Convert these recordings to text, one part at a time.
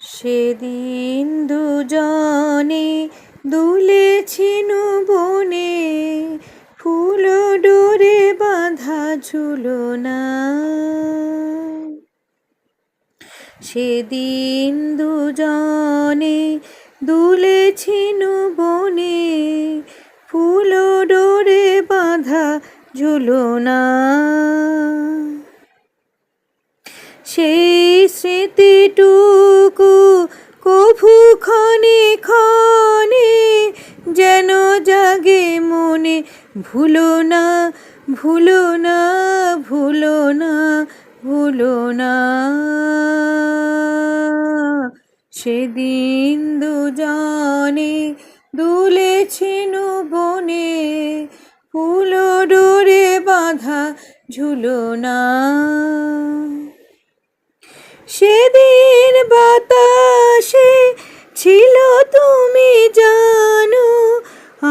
সেদিন দুজনে দুলেছিল বনে, ফুল ডোরে বাঁধা ঝুলনা। সেদিন দুজনে দুলেছিল বনে, ফুল ডোরে বাঁধা ঝুলনা। সেই স্মৃতিটুকু কভু ক্ষণে ক্ষণে যেন জাগে মনে, ভুলো না ভুলো না ভুলো না ভুলো না। সেদিন দুজনে দুলেছিল বনে, ফুল ডোরে বাঁধা ঝুলনা। সেদিন বাতাসে ছিল তুমি জানো,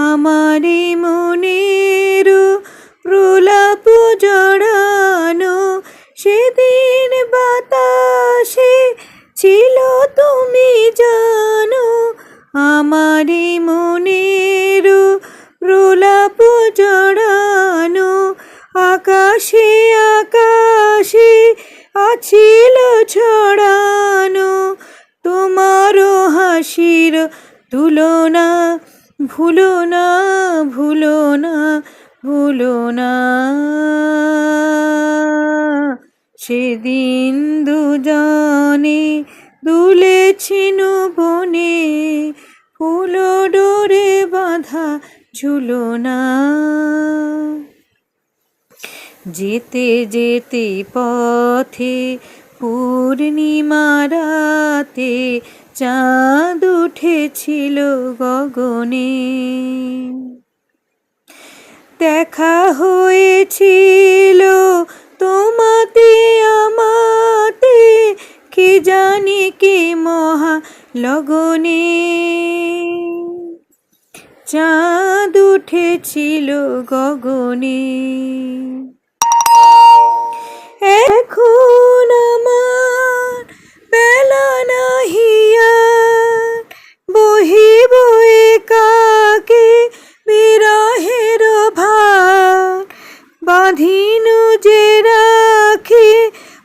আমারই মনের প্রলাপ জড়ানো। সেদিন বাতাসে ছিল তুমি জানো, আমারই মনের প্রলাপ জড়ানো। আকাশে আকাশে আছিল ছড়ানো তোমারও হাসির তুলনা। ভুলো না ভুলো না ভুলো না। সেদিন দুজনে দুলেছিল বনে, ফুল ডোরে বাঁধা ঝুলনা। যেতে যেতে পথে পূর্ণিমা রাতে চাঁদ উঠেছিল গগনে। দেখা হয়েছিল তোমাতে আমাতে, কে জানি কে মহা লগনে। চাঁদ উঠেছিল গগনে। এখন আমার বেলা নাহি আর, বহিব একাকী বিরহের ভার। বাঁধিনু যে রাখি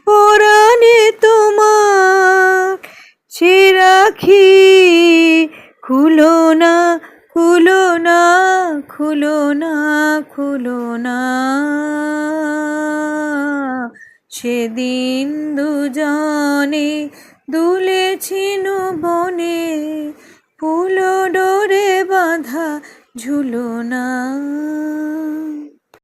পরাণে তোমার, সে রাখি খুলো না খুলো না খুলো না খুলো না। সেদিন দুজনে দুলেছিল বনে, ফুল ডোরে বাঁধা ঝুলনা।